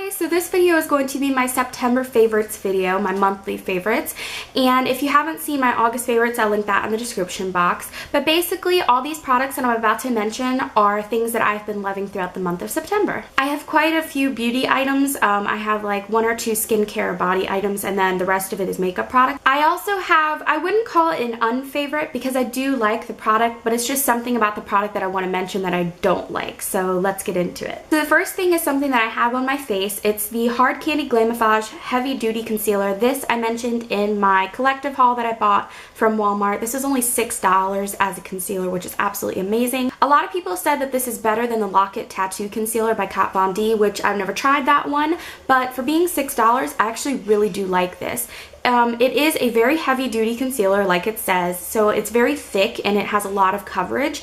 Hi, so this video is going to be my September favorites video, my monthly favorites, and if you haven't seen my August favorites, I'll link that in the description box. But basically, all these products that I'm about to mention are things that I've been loving throughout the month of September. I have quite a few beauty items. I have like one or two skincare body items, and then the rest of it is makeup products. I also have, I wouldn't call it an unfavorite because I do like the product, but it's just something about the product that I want to mention that I don't like. So let's get into it. So the first thing is something that I have on my face. It's the Hard Candy Glamifage Heavy Duty Concealer. This I mentioned in my collective haul that I bought from Walmart. This is only $6 as a concealer, which is absolutely amazing. A lot of people said that this is better than the Lock It Tattoo Concealer by Kat Von D, which I've never tried that one, but for being $6, I actually really do like this. It is a very heavy duty concealer like it says, so it's very thick and it has a lot of coverage.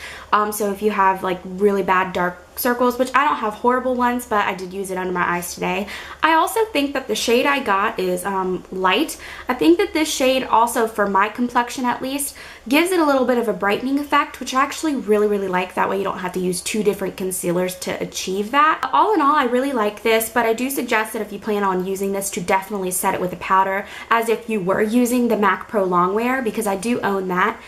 So if you have like really bad dark circles, which I don't have horrible ones, but I did use it under my eyes today. I also think that the shade I got is light. I think that this shade also, for my complexion at least, gives it a little bit of a brightening effect, which I actually really like. That way you don't have to use two different concealers to achieve that. All in all, I really like this, but I do suggest that if you plan on using this, to definitely set it with a powder as if you were using the MAC Pro Longwear, because I do own that.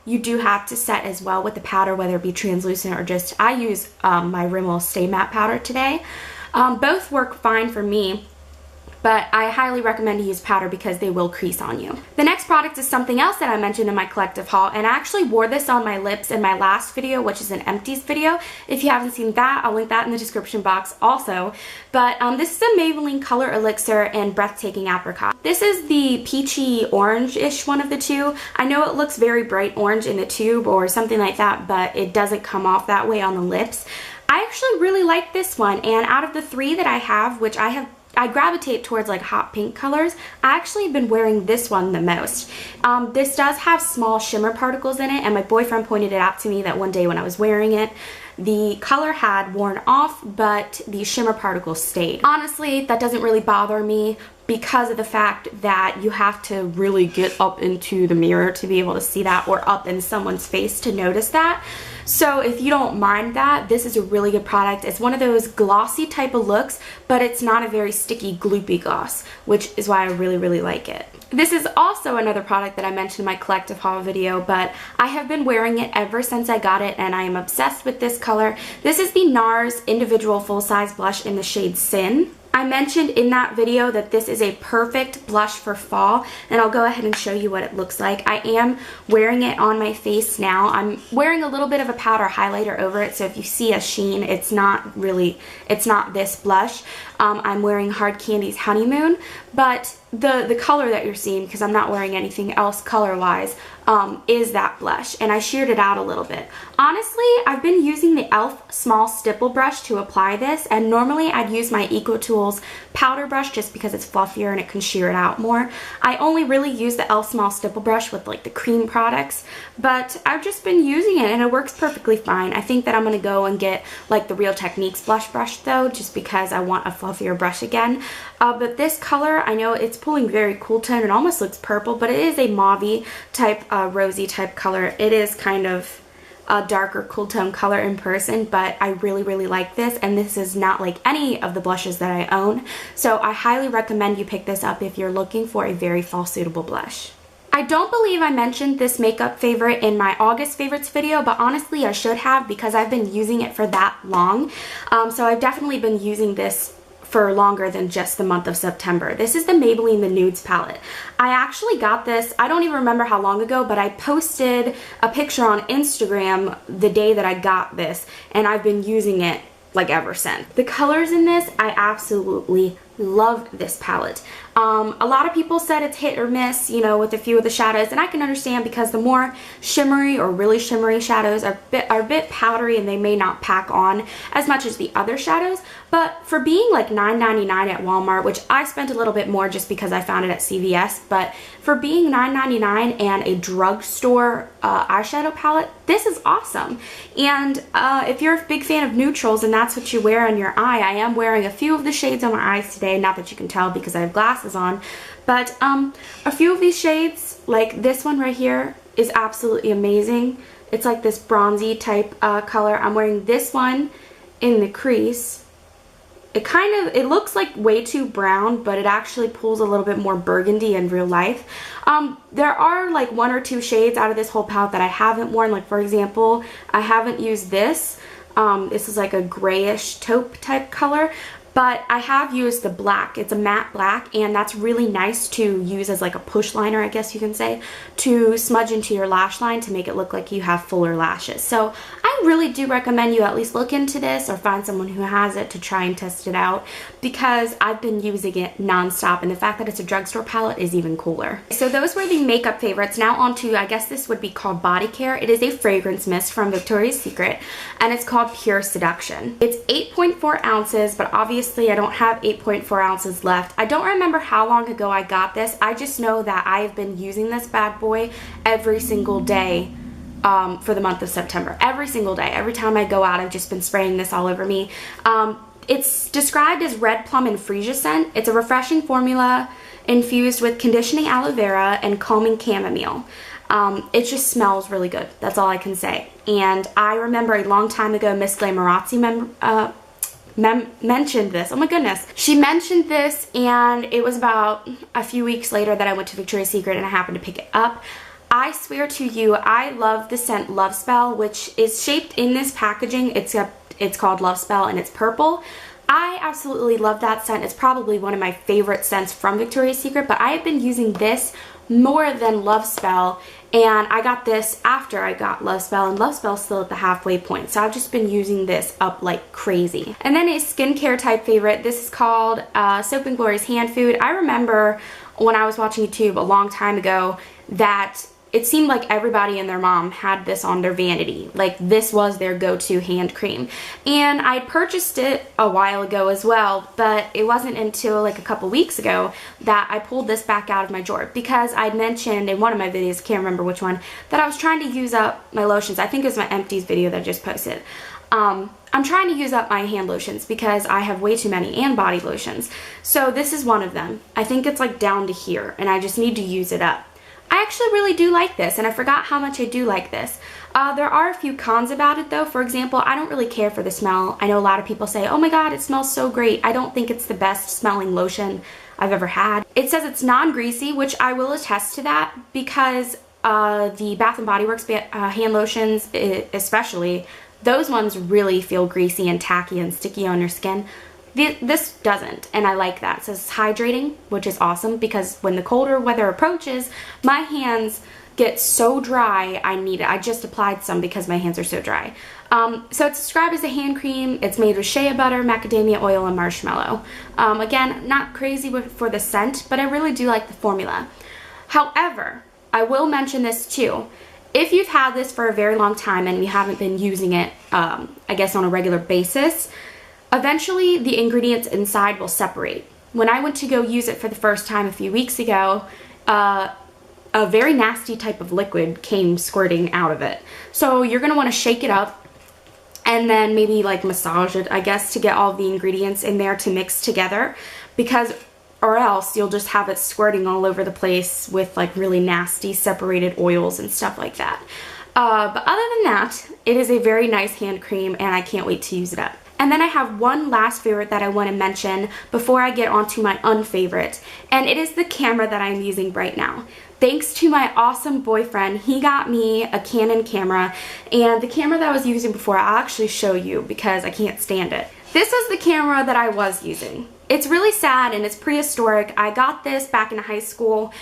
You do have to set as well with the powder, whether it be translucent or just, I use my Rimmel Stay Matte powder today. Both work fine for me, but I highly recommend to use powder because they will crease on you. The next product is something else that I mentioned in my collective haul, and I actually wore this on my lips in my last video, which is an empties video. If you haven't seen that, I'll link that in the description box also. But this is a Maybelline Color Elixir and Breathtaking Apricot. This is the peachy orange-ish one of the two. I know it looks very bright orange in the tube or something like that, but it doesn't come off that way on the lips. I actually really like this one, and out of the three that I have, which I gravitate towards like hot pink colors, I actually have been wearing this one the most. This does have small shimmer particles in it, and my boyfriend pointed it out to me that one day when I was wearing it, the color had worn off, but the shimmer particles stayed. Honestly, that doesn't really bother me because of the fact that you have to really get up into the mirror to be able to see that, or up in someone's face to notice that. So if you don't mind that, this is a really good product. It's one of those glossy type of looks, but it's not a very sticky, gloopy gloss, which is why I really like it. This is also another product that I mentioned in my collective haul video, but I have been wearing it ever since I got it, and I am obsessed with this color. This is the NARS Individual Full Size Blush in the shade Sin. I mentioned in that video that this is a perfect blush for fall, and I'll go ahead and show you what it looks like. I am wearing it on my face now. I'm wearing a little bit of a powder highlighter over it, so if you see a sheen, it's not this blush. I'm wearing Hard Candy's Honeymoon, but the color that you're seeing, because I'm not wearing anything else color-wise, is that blush, and I sheared it out a little bit. Honestly, I've been using the e.l.f. small stipple brush to apply this, and normally I'd use my EcoTools powder brush just because it's fluffier and it can shear it out more. I only really use the e.l.f. small stipple brush with like the cream products, but I've just been using it and it works perfectly fine. I think that I'm gonna go and get like the Real Techniques blush brush though, just because I want a fluffier brush again. But this color, I know it's pulling very cool tone. It almost looks purple, but it is a mauve-y type, rosy type color. It is kind of a darker cool tone color in person, but I really like this, and this is not like any of the blushes that I own. So I highly recommend you pick this up if you're looking for a very fall suitable blush. I don't believe I mentioned this makeup favorite in my August favorites video, but honestly I should have because I've been using it for that long. So I've definitely been using this for longer than just the month of September. This is the Maybelline The Nudes palette. I actually got this, I don't even remember how long ago, but I posted a picture on Instagram the day that I got this, and I've been using it like ever since. The colors in this, I absolutely love this palette. A lot of people said it's hit or miss, you know, with a few of the shadows, and I can understand because the more shimmery or really shimmery shadows are a bit powdery and they may not pack on as much as the other shadows. But for being like $9.99 at Walmart, which I spent a little bit more just because I found it at CVS, but for being $9.99 and a drugstore eyeshadow palette, this is awesome. And if you're a big fan of neutrals and that's what you wear on your eye, I am wearing a few of the shades on my eyes today, not that you can tell because I have glasses on, but a few of these shades, like this one right here, is absolutely amazing. It's like this bronzy type color. I'm wearing this one in the crease. it looks like way too brown, but it actually pulls a little bit more burgundy in real life. There are like 1 or 2 shades out of this whole palette that I haven't worn. Like for example, I haven't used this. This is like a grayish taupe type color. But I have used the black. It's a matte black, and that's really nice to use as like a push liner, I guess you can say, to smudge into your lash line to make it look like you have fuller lashes. So I really do recommend you at least look into this or find someone who has it to try and test it out, because I've been using it nonstop, and the fact that it's a drugstore palette is even cooler. So those were the makeup favorites. Now on to, I guess this would be called body care. It is a fragrance mist from Victoria's Secret, and it's called Pure Seduction. It's 8.4 ounces, but obviously I don't have 8.4 ounces left. I don't remember how long ago I got this. I just know that I've been using this bad boy every single day for the month of September. Every single day. Every time I go out, I've just been spraying this all over me. It's described as red plum and freesia scent. It's a refreshing formula infused with conditioning aloe vera and calming chamomile. It just smells really good. That's all I can say. And I remember a long time ago, Miss Glamorazzi mentioned this. Oh my goodness. She mentioned this, and it was about a few weeks later that I went to Victoria's Secret and I happened to pick it up. I swear to you, I love the scent Love Spell, which is shaped in this packaging, except it's called Love Spell and it's purple. I absolutely love that scent. It's probably one of my favorite scents from Victoria's Secret, but I have been using this more than Love Spell, and I got this after I got Love Spell, and Love Spell's still at the halfway point, so I've just been using this up like crazy. And then a skincare type favorite, this is called Soap & Glory's Hand Food. I remember when I was watching YouTube a long time ago that it seemed like everybody and their mom had this on their vanity. Like this was their go-to hand cream. And I purchased it a while ago as well, but it wasn't until like a couple weeks ago that I pulled this back out of my drawer, because I'd mentioned in one of my videos, I can't remember which one, that I was trying to use up my lotions. I think it was my empties video that I just posted. I'm trying to use up my hand lotions because I have way too many, and body lotions. So this is one of them. I think it's like down to here, and I just need to use it up. I actually really do like this, and I forgot how much I do like this. There are a few cons about it though. For example, I don't really care for the smell. I know a lot of people say, oh my god, it smells so great. I don't think it's the best smelling lotion I've ever had. It says it's non-greasy, which I will attest to that, because the Bath & Body Works hand lotions especially, those ones really feel greasy and tacky and sticky on your skin. This doesn't, and I like that. It says it's hydrating, which is awesome, because when the colder weather approaches, my hands get so dry, I need it. I just applied some because my hands are so dry. So it's described as a hand cream. It's made with shea butter, macadamia oil, and marshmallow. Again, not crazy for the scent, but I really do like the formula. However, I will mention this too. If you've had this for a very long time and you haven't been using it, I guess on a regular basis, eventually the ingredients inside will separate. When I went to go use it for the first time a few weeks ago, a very nasty type of liquid came squirting out of it. So you're going to want to shake it up and then maybe like massage it, I guess, to get all the ingredients in there to mix together, because or else you'll just have it squirting all over the place with like really nasty separated oils and stuff like that. But other than that, it is a very nice hand cream, and I can't wait to use it up. And then I have one last favorite that I want to mention before I get onto my unfavorite, and it is the camera that I'm using right now. Thanks to my awesome boyfriend, he got me a Canon camera, and the camera that I was using before, I'll actually show you because I can't stand it. This is the camera that I was using. It's really sad and it's prehistoric. I got this back in high school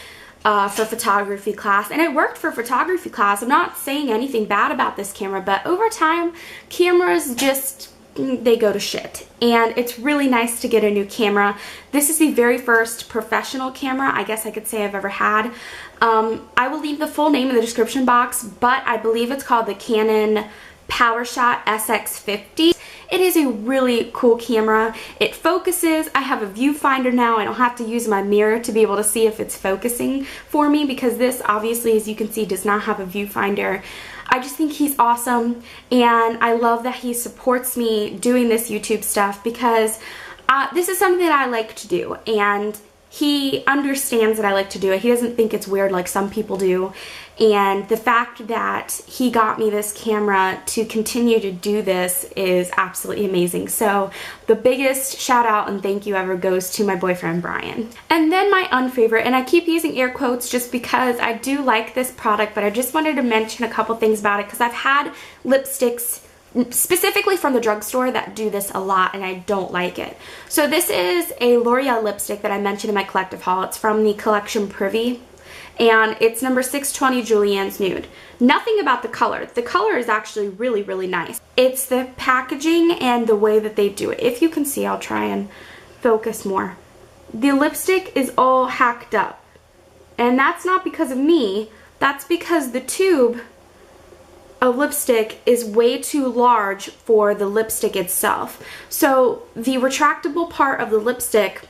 for photography class, and it worked for photography class. I'm not saying anything bad about this camera, but over time, cameras just, they go to shit, and it's really nice to get a new camera. This is the very first professional camera I guess I could say I've ever had. I will leave the full name in the description box, but I believe it's called the Canon PowerShot SX50. It is a really cool camera. It focuses. I have a viewfinder now. I don't have to use my mirror to be able to see if it's focusing for me, because this obviously, as you can see, does not have a viewfinder. I just think he's awesome, and I love that he supports me doing this YouTube stuff, because this is something that I like to do, and he understands that I like to do it. He doesn't think it's weird like some people do. And the fact that he got me this camera to continue to do this is absolutely amazing. So the biggest shout out and thank you ever goes to my boyfriend, Brian. And then my unfavorite, and I keep using air quotes just because I do like this product, but I just wanted to mention a couple things about it because I've had lipsticks specifically from the drugstore that do this a lot and I don't like it. So this is a L'Oreal lipstick that I mentioned in my collective haul. It's from the collection Privy and it's number 620 Julienne's Nude. Nothing about the color. The color is actually really, really nice. It's the packaging and the way that they do it. If you can see, I'll try and focus more. The lipstick is all hacked up and that's not because of me. That's because the tube of lipstick is way too large for the lipstick itself. So the retractable part of the lipstick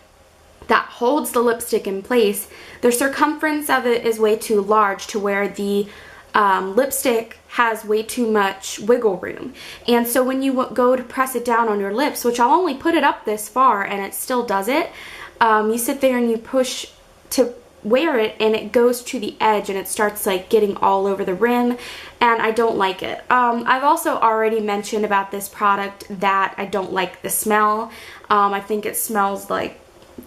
that holds the lipstick in place, the circumference of it is way too large to where the lipstick has way too much wiggle room. And so when you go to press it down on your lips, which I'll only put it up this far and it still does it, you sit there and you push to wear it and it goes to the edge and it starts like getting all over the rim and I don't like it. I've also already mentioned about this product that I don't like the smell. I think it smells like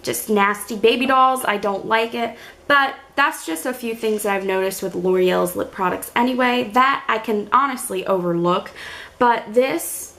just nasty baby dolls. I don't like it, but that's just a few things that I've noticed with L'Oreal's lip products anyway that I can honestly overlook. But this,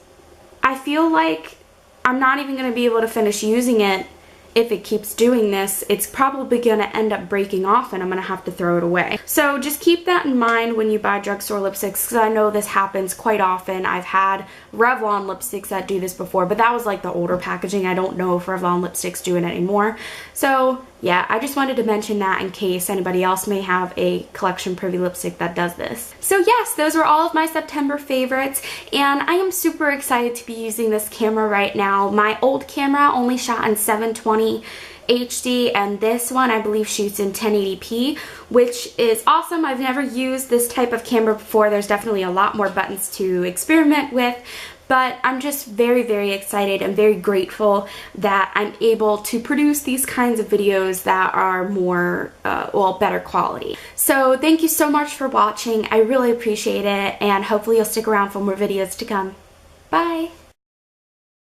I feel like I'm not even going to be able to finish using it. If it keeps doing this, it's probably going to end up breaking off and I'm going to have to throw it away. So just keep that in mind when you buy drugstore lipsticks because I know this happens quite often. I've had Revlon lipsticks that do this before, but that was like the older packaging. I don't know if Revlon lipsticks do it anymore. So yeah, I just wanted to mention that in case anybody else may have a collection Privy lipstick that does this. So yes, those are all of my September favorites and I am super excited to be using this camera right now. My old camera only shot in 720 HD and this one I believe shoots in 1080p, which is awesome. I've never used this type of camera before. There's definitely a lot more buttons to experiment with, but I'm just very, very excited and very grateful that I'm able to produce these kinds of videos that are more, well, better quality. So thank you so much for watching. I really appreciate it and hopefully you'll stick around for more videos to come. Bye!